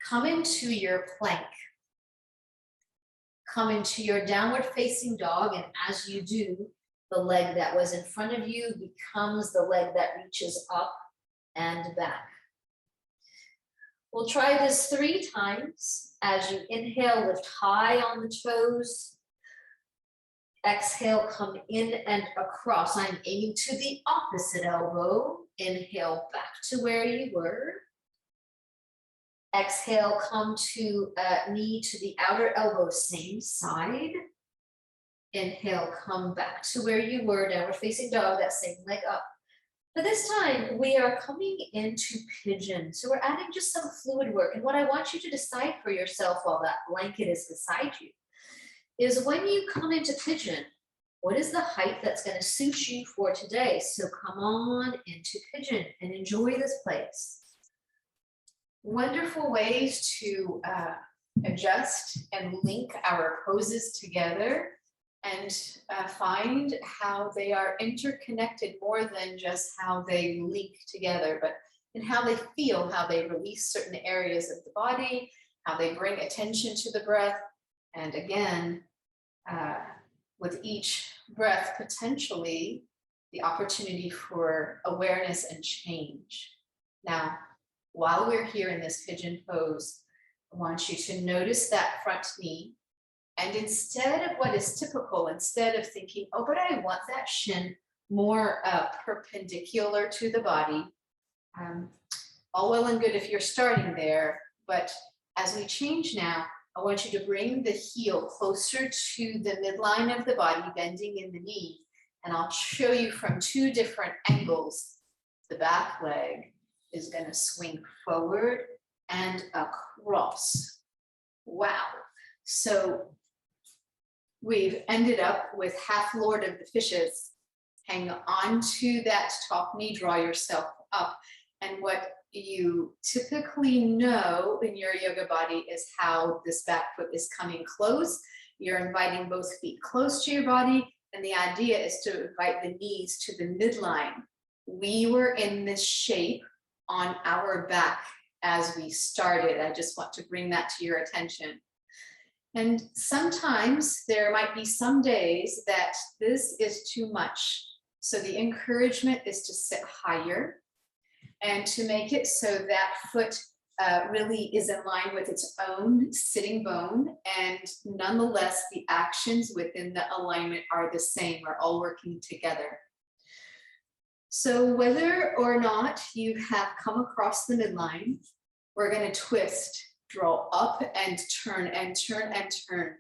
Come into your plank. Come into your downward facing dog, and as you do, the leg that was in front of you becomes the leg that reaches up and back. We'll try this 3 times. As you inhale, lift high on the toes. Exhale, come in and across. I'm aiming to the opposite elbow. Inhale back to where you were. Exhale, come to knee to the outer elbow, same side. Inhale, come back to where you were, downward facing dog, that same leg up. But this time we are coming into pigeon. So we're adding just some fluid work. And what I want you to decide for yourself while that blanket is beside you is when you come into pigeon, what is the height that's going to suit you for today? So come on into pigeon and enjoy this place. Wonderful ways to adjust and link our poses together and find how they are interconnected more than just how they link together, but in how they feel, how they release certain areas of the body, how they bring attention to the breath. And again, with each breath, potentially the opportunity for awareness and change. Now, while we're here in this pigeon pose, I want you to notice that front knee. And instead of what is typical, instead of thinking, oh, but I want that shin more perpendicular to the body, all well and good if you're starting there, but as we change now, I want you to bring the heel closer to the midline of the body, bending in the knee, and I'll show you from 2 different angles. The back leg is going to swing forward and across. Wow. So we've ended up with half Lord of the Fishes. Hang on to that top knee, draw yourself up. And what you typically know in your yoga body is how this back foot is coming close. You're inviting both feet close to your body. And the idea is to invite the knees to the midline. We were in this shape on our back as we started. I just want to bring that to your attention. And sometimes there might be some days that this is too much. So the encouragement is to sit higher and to make it so that foot really is in line with its own sitting bone. And nonetheless, the actions within the alignment are the same, are all working together. So whether or not you have come across the midline, we're going to twist, draw up and turn and turn and turn.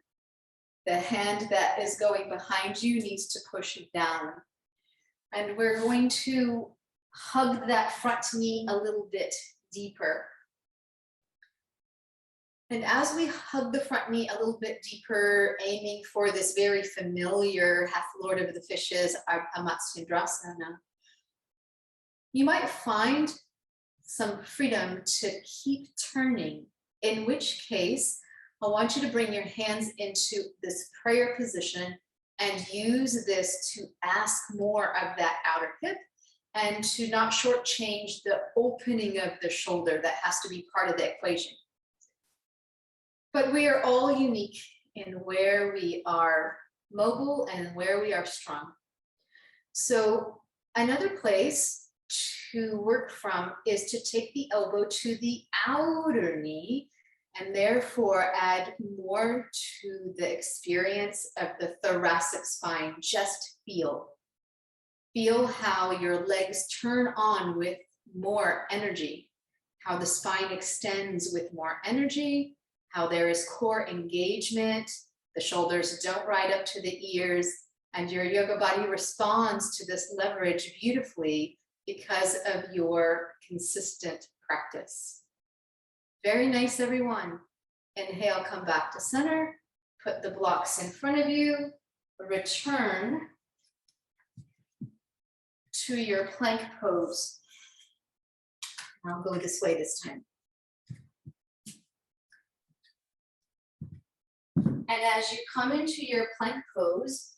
The hand that is going behind you needs to push down. And we're going to hug that front knee a little bit deeper. And as we hug the front knee a little bit deeper, aiming for this very familiar half Lord of the Fishes, Amatsundrasana, you might find some freedom to keep turning, in which case, I want you to bring your hands into this prayer position and use this to ask more of that outer hip and to not shortchange the opening of the shoulder that has to be part of the equation. But we are all unique in where we are mobile and where we are strong. So another place to work from is to take the elbow to the outer knee and therefore add more to the experience of the thoracic spine. Just feel. Feel how your legs turn on with more energy, how the spine extends with more energy, how there is core engagement, the shoulders don't ride up to the ears, and your yoga body responds to this leverage beautifully because of your consistent practice. Very nice, everyone. Inhale, come back to center, put the blocks in front of you, return to your plank pose. I'll go this way this time. And as you come into your plank pose,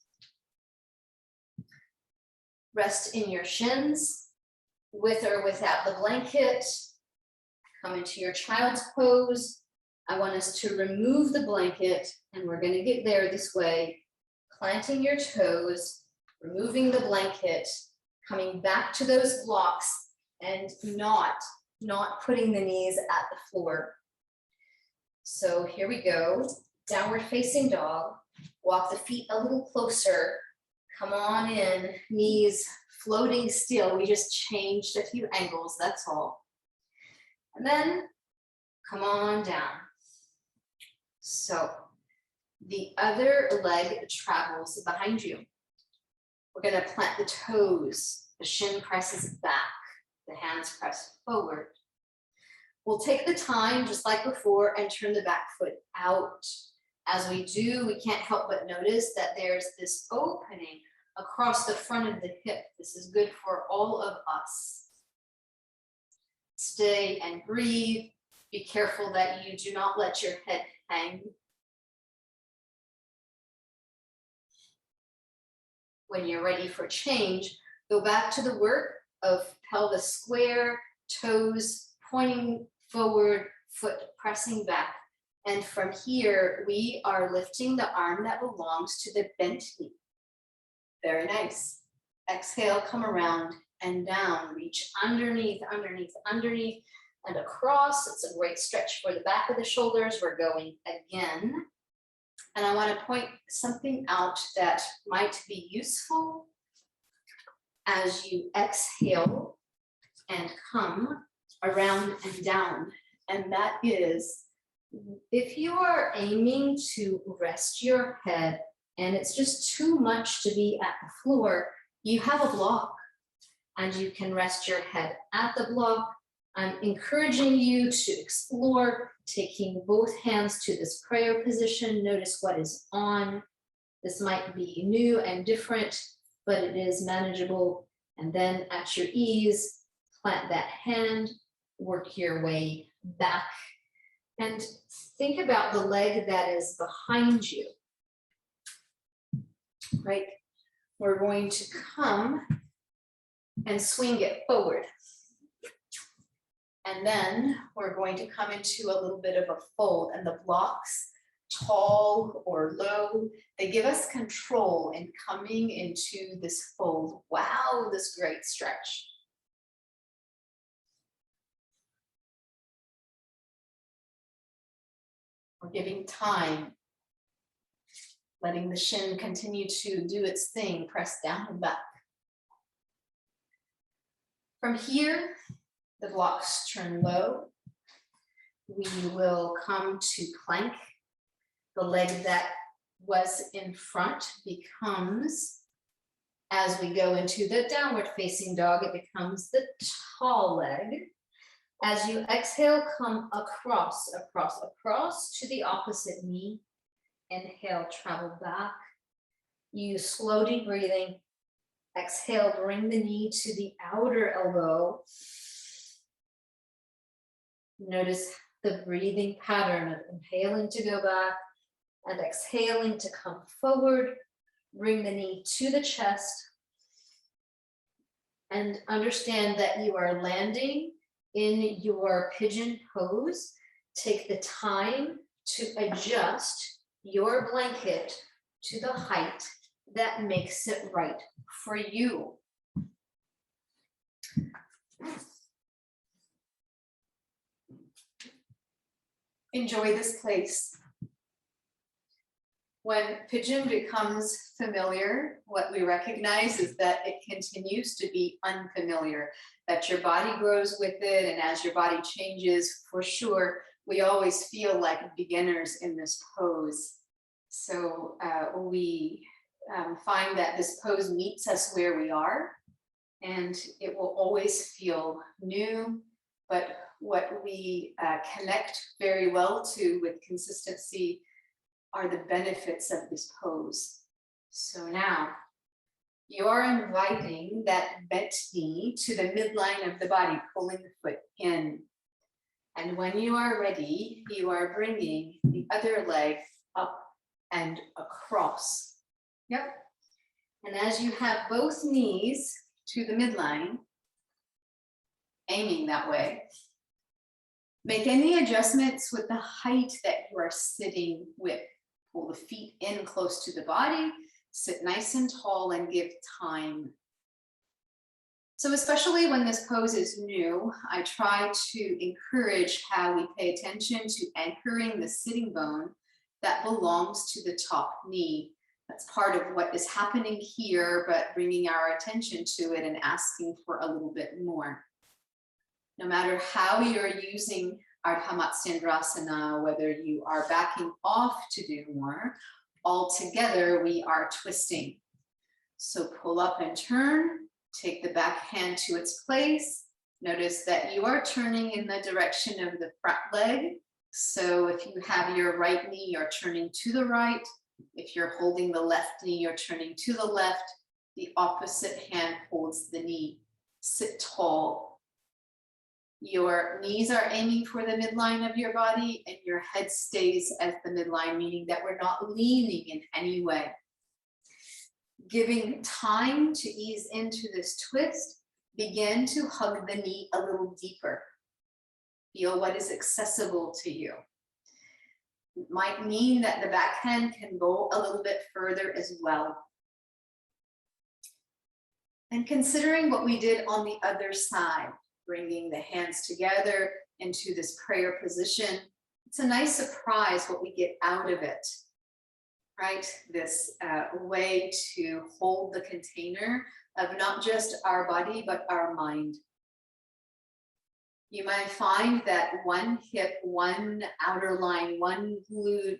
rest in your shins, with or without the blanket. Come into your child's pose. I want us to remove the blanket, and we're going to get there this way. Planting your toes, removing the blanket, coming back to those blocks, and not putting the knees at the floor. So here we go. Downward facing dog. Walk the feet a little closer. Come on in, knees floating still. We just changed a few angles, that's all. And then come on down. So the other leg travels behind you. We're gonna plant the toes. The shin presses back. The hands press forward. We'll take the time, just like before, and turn the back foot out. As we do, we can't help but notice that there's this opening across the front of the hip. This is good for all of us. Stay and breathe. Be careful that you do not let your head hang. When you're ready for change, go back to the work of pelvis square, toes pointing forward, foot pressing back. And from here, we are lifting the arm that belongs to the bent knee. Very nice. Exhale, come around and down. Reach underneath, underneath, underneath, and across. It's a great stretch for the back of the shoulders. We're going again. And I want to point something out that might be useful as you exhale and come around and down. And that is, if you are aiming to rest your head and it's just too much to be at the floor, you have a block and you can rest your head at the block. I'm encouraging you to explore taking both hands to this prayer position. Notice what is on. This might be new and different, but it is manageable. And then at your ease, plant that hand, work your way back. And think about the leg that is behind you, right? We're going to come and swing it forward. And then we're going to come into a little bit of a fold, and the blocks, tall or low, they give us control in coming into this fold. Wow, this great stretch. We're giving time, letting the shin continue to do its thing, press down and back. From here, the blocks turn low. We will come to plank. The leg that was in front becomes, as we go into the downward facing dog, it becomes the tall leg. As you exhale, come across, across, across to the opposite knee. Inhale, travel back. You slow deep breathing. Exhale, bring the knee to the outer elbow. Notice the breathing pattern of inhaling to go back and exhaling to come forward. Bring the knee to the chest. And understand that you are landing in your pigeon pose. Take the time to adjust your blanket to the height that makes it right for you. Enjoy this place. When pigeon becomes familiar, what we recognize is that it continues to be unfamiliar, that your body grows with it, and as your body changes, for sure, we always feel like beginners in this pose. So we find that this pose meets us where we are, and it will always feel new, but what we connect very well to with consistency are the benefits of this pose. So now you are inviting that bent knee to the midline of the body, pulling the foot in. And when you are ready, you are bringing the other leg up and across. Yep. And as you have both knees to the midline, aiming that way, Make any adjustments with the height that you are sitting with. Pull the feet in close to the body, sit nice and tall, and give time. So especially when this pose is new, I try to encourage how we pay attention to anchoring the sitting bone that belongs to the top knee. That's part of what is happening here, but bringing our attention to it and asking for a little bit more. No matter how you're using Ardha Matsyendrasana, whether you are backing off to do more, all together we are twisting. So pull up and turn, take the back hand to its place. Notice that you are turning in the direction of the front leg. So if you have your right knee, you're turning to the right. If you're holding the left knee, you're turning to the left. The opposite hand holds the knee. Sit tall. Your knees are aiming for the midline of your body and your head stays at the midline, meaning that we're not leaning in any way. Giving time to ease into this twist, begin to hug the knee a little deeper. Feel what is accessible to you. It might mean that the backhand can go a little bit further as well. And considering what we did on the other side, bringing the hands together into this prayer position, it's a nice surprise what we get out of it, right? This way to hold the container of not just our body, but our mind. You might find that one hip, one outer line, one glute,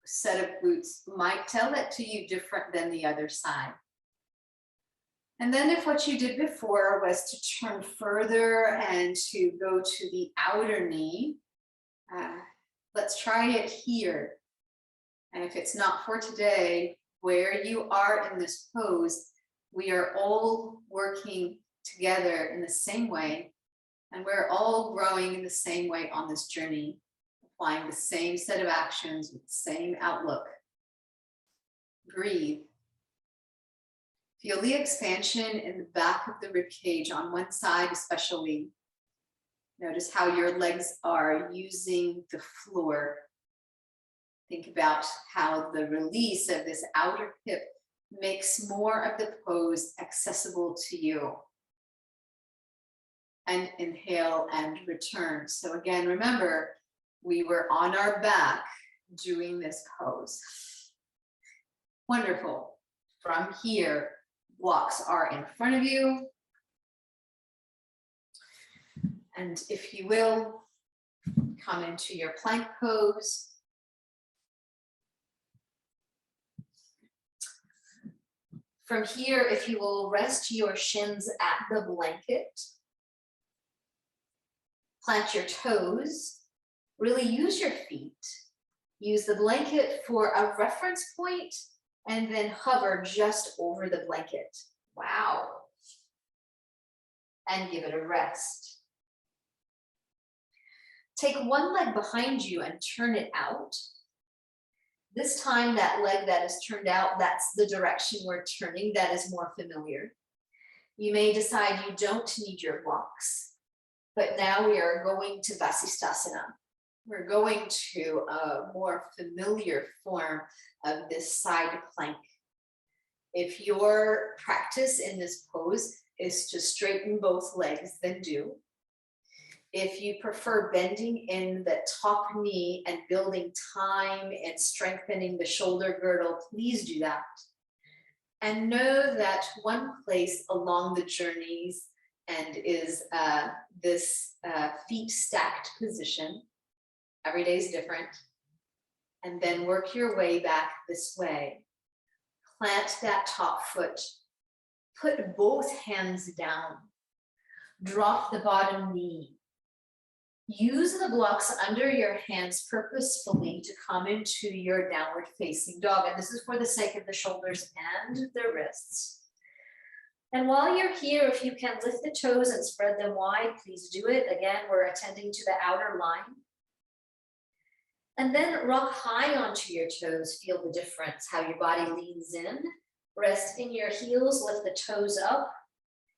set of glutes might tell it to you different than the other side. And then if what you did before was to turn further and to go to the outer knee, let's try it here. And if it's not for today, where you are in this pose, we are all working together in the same way. And we're all growing in the same way on this journey, applying the same set of actions with the same outlook. Breathe. Feel the expansion in the back of the rib cage on one side especially. Notice how your legs are using the floor. Think about how the release of this outer hip makes more of the pose accessible to you. And inhale and return. So again, remember, we were on our back doing this pose. Wonderful. From here, blocks are in front of you. And if you will, come into your plank pose. From here, if you will rest your shins at the blanket, plant your toes, really use your feet. Use the blanket for a reference point and then hover just over the blanket. Wow. And give it a rest. Take one leg behind you and turn it out. This time, that leg that is turned out, that's the direction we're turning, that is more familiar. You may decide you don't need your blocks. But now we are going to Vasisthasana. We're going to a more familiar form of this side plank. If your practice in this pose is to straighten both legs, then do. If you prefer bending in the top knee and building time and strengthening the shoulder girdle, please do that. And know that one place along the journeys and is this feet stacked position. Every day is different. And then work your way back this way. Plant that top foot. Put both hands down. Drop the bottom knee. Use the blocks under your hands purposefully to come into your downward facing dog. And this is for the sake of the shoulders and the wrists. And while you're here, if you can lift the toes and spread them wide, please do it. Again, we're attending to the outer line. And then rock high onto your toes. Feel the difference, how your body leans in. Rest in your heels, lift the toes up.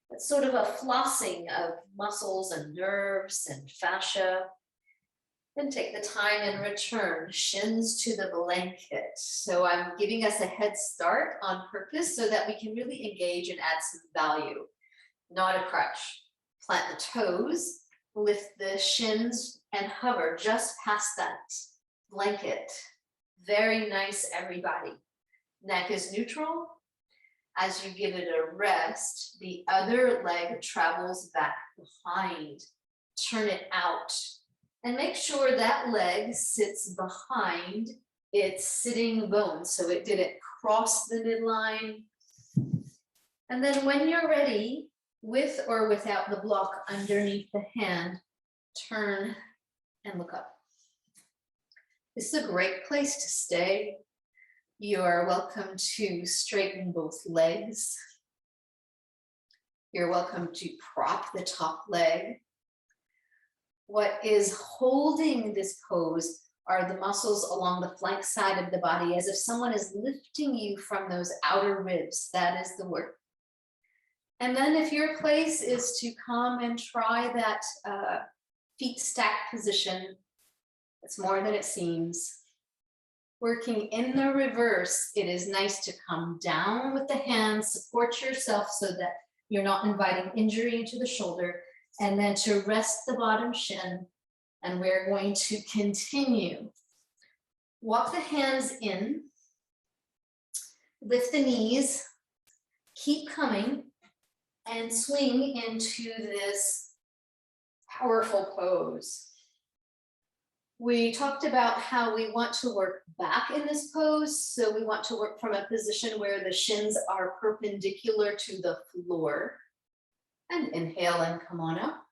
It's sort of a flossing of muscles and nerves and fascia. Then take the time and return, shins to the blanket. So I'm giving us a head start on purpose so that we can really engage and add some value, not a crutch. Plant the toes, lift the shins and hover just past that blanket. Very nice, everybody. Neck is neutral. As you give it a rest, the other leg travels back behind. Turn it out. And make sure that leg sits behind its sitting bone, so it didn't cross the midline. And then when you're ready, with or without the block underneath the hand, turn and look up. This is a great place to stay. You are welcome to straighten both legs. You're welcome to prop the top leg. What is holding this pose are the muscles along the flank side of the body, as if someone is lifting you from those outer ribs. That is the work. And then if your place is to come and try that feet stacked position, it's more than it seems. Working in the reverse, it is nice to come down with the hands, support yourself so that you're not inviting injury into the shoulder, and then to rest the bottom shin. And we're going to continue. Walk the hands in, lift the knees, keep coming, and swing into this powerful pose. We talked about how we want to work back in this pose. So we want to work from a position where the shins are perpendicular to the floor. And inhale and come on up.